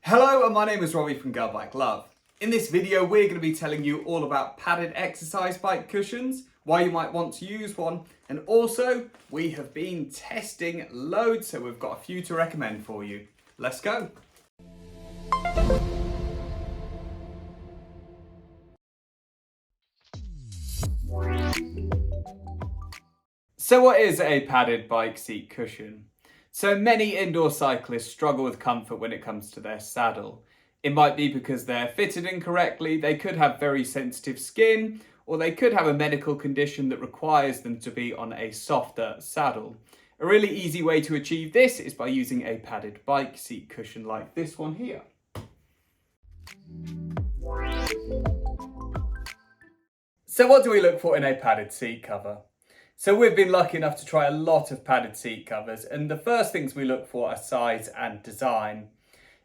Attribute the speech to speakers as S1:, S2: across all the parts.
S1: Hello, and my name is Robbie from Girl Bike Love. In this video, we're going to be telling you all about padded exercise bike cushions, why you might want to use one, and also we have been testing loads, so we've got a few to recommend for you. Let's go. So what is a padded bike seat cushion? So many indoor cyclists struggle with comfort when it comes to their saddle. It might be because they're fitted incorrectly, they could have very sensitive skin, or they could have a medical condition that requires them to be on a softer saddle. A really easy way to achieve this is by using a padded bike seat cushion like this one here. So what do we look for in a padded seat cover? So we've been lucky enough to try a lot of padded seat covers, and the first things we look for are size and design.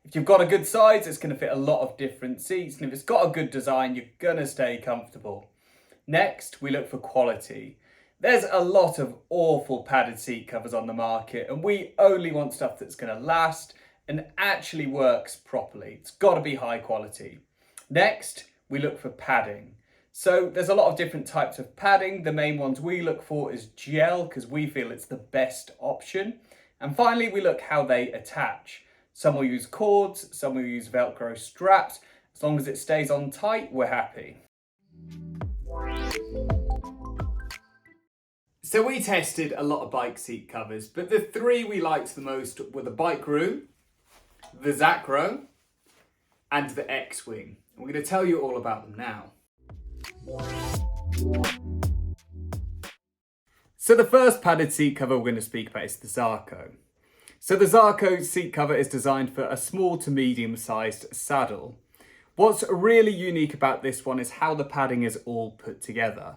S1: If you've got a good size, it's going to fit a lot of different seats, and if it's got a good design, you're going to stay comfortable. Next, we look for quality. There's a lot of awful padded seat covers on the market, and we only want stuff that's going to last and actually works properly. It's got to be high quality. Next, we look for padding. So there's a lot of different types of padding. The main ones we look for is gel, because we feel it's the best option. And finally, we look how they attach. Some will use cords, some will use Velcro straps. As long as it stays on tight, we're happy. So we tested a lot of bike seat covers, but the three we liked the most were the Bikeroo, the Zarco, and the X-Wing. And we're going to tell you all about them now. So the first padded seat cover we're going to speak about is the Zarco. So the Zarco seat cover is designed for a small to medium sized saddle. What's really unique about this one is how the padding is all put together.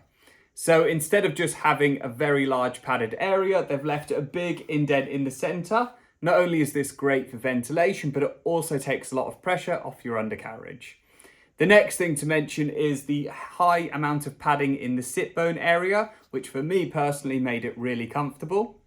S1: So instead of just having a very large padded area, they've left a big indent in the centre. Not only is this great for ventilation, but it also takes a lot of pressure off your undercarriage. The next thing to mention is the high amount of padding in the sit bone area, which for me personally made it really comfortable.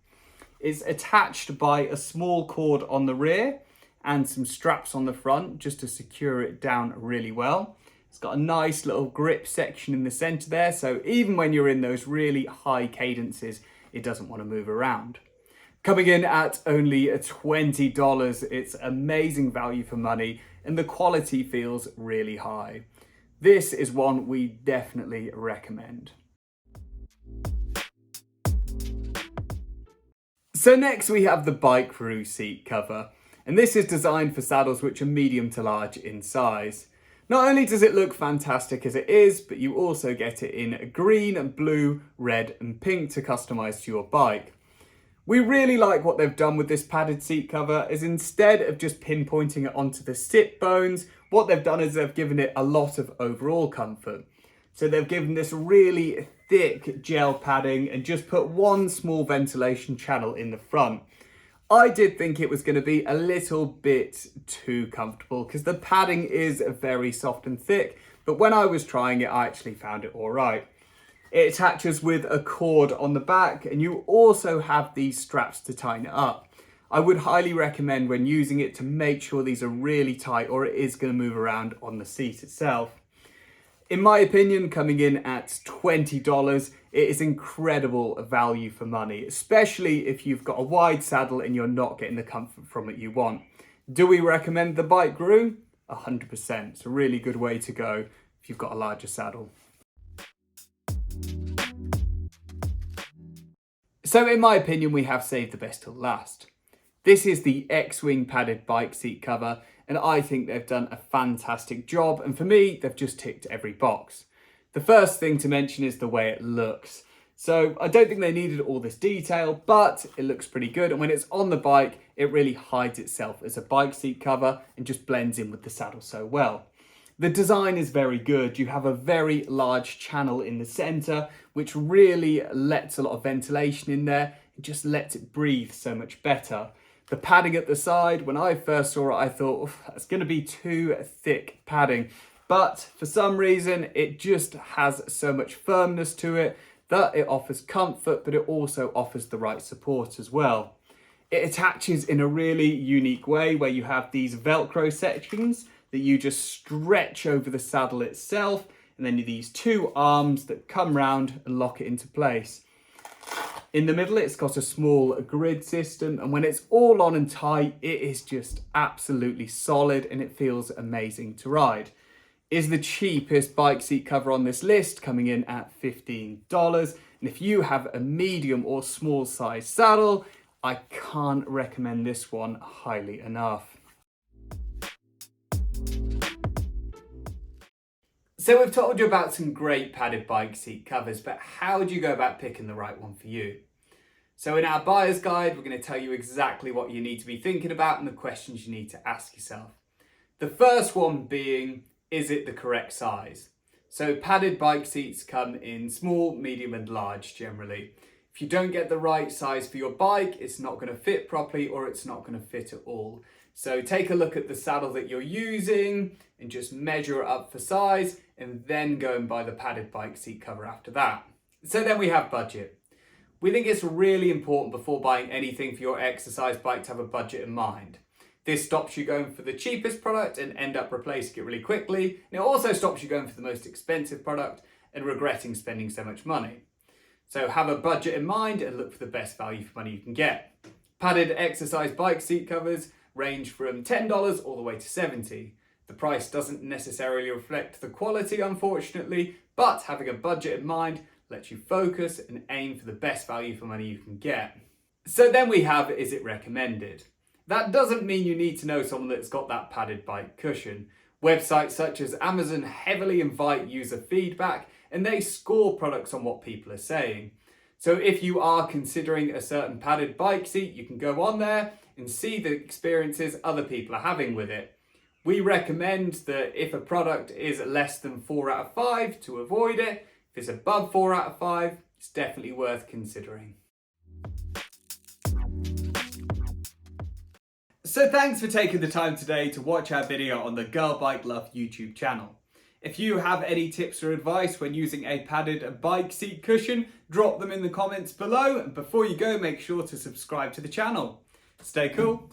S1: It's attached by a small cord on the rear and some straps on the front just to secure it down really well. It's got a nice little grip section in the centre there, so even when you're in those really high cadences, it doesn't want to move around. Coming in at only $20, it's amazing value for money, and the quality feels really high. This is one we definitely recommend. So next we have the Bikeroo seat cover, and this is designed for saddles which are medium to large in size. Not only does it look fantastic as it is, but you also get it in green, blue, red and pink to customise to your bike. We really like what they've done with this padded seat cover, is instead of just pinpointing it onto the sit bones, what they've done is they've given it a lot of overall comfort. So they've given this really thick gel padding and just put one small ventilation channel in the front. I did think it was going to be a little bit too comfortable because the padding is very soft and thick, but when I was trying it, I actually found it all right. It attaches with a cord on the back, and you also have these straps to tighten it up. I would highly recommend when using it to make sure these are really tight, or it is going to move around on the seat itself. In my opinion, coming in at $20, it is incredible value for money, especially if you've got a wide saddle and you're not getting the comfort from it you want. Do we recommend the Bikeroo? 100%. It's a really good way to go if you've got a larger saddle. So in my opinion, we have saved the best till last. This is the X-Wing padded bike seat cover, and I think they've done a fantastic job, and for me, they've just ticked every box. The first thing to mention is the way it looks. So I don't think they needed all this detail, but it looks pretty good, and when it's on the bike, it really hides itself as a bike seat cover and just blends in with the saddle so well. The design is very good. You have a very large channel in the center, which really lets a lot of ventilation in there. It just lets it breathe so much better. The padding at the side, when I first saw it, I thought, that's going to be too thick padding. But for some reason, it just has so much firmness to it that it offers comfort, but it also offers the right support as well. It attaches in a really unique way where you have these Velcro sections that you just stretch over the saddle itself, and then these two arms that come round and lock it into place. In the middle, it's got a small grid system, and when it's all on and tight, it is just absolutely solid and it feels amazing to ride. Is the cheapest bike seat cover on this list, coming in at $15. And if you have a medium or small size saddle, I can't recommend this one highly enough. So we've told you about some great padded bike seat covers, but how do you go about picking the right one for you? So in our buyer's guide, we're going to tell you exactly what you need to be thinking about and the questions you need to ask yourself. The first one being, is it the correct size? So padded bike seats come in small, medium and large generally. If you don't get the right size for your bike, it's not going to fit properly or it's not going to fit at all. So take a look at the saddle that you're using and just measure it up for size, and then go and buy the padded bike seat cover after that. So then we have budget. We think it's really important before buying anything for your exercise bike to have a budget in mind. This stops you going for the cheapest product and end up replacing it really quickly. And it also stops you going for the most expensive product and regretting spending so much money. So have a budget in mind and look for the best value for money you can get. Padded exercise bike seat covers range from $10 all the way to $70. The price doesn't necessarily reflect the quality, unfortunately, but having a budget in mind lets you focus and aim for the best value for money you can get. So then we have, is it recommended? That doesn't mean you need to know someone that's got that padded bike cushion. Websites such as Amazon heavily invite user feedback and they score products on what people are saying. So if you are considering a certain padded bike seat, you can go on there and see the experiences other people are having with it. We recommend that if a product is less than 4 out of 5, to avoid it. If it's above 4 out of 5, it's definitely worth considering. So thanks for taking the time today to watch our video on the Girl Bike Love YouTube channel. If you have any tips or advice when using a padded bike seat cushion, drop them in the comments below. And before you go, make sure to subscribe to the channel. Stay cool.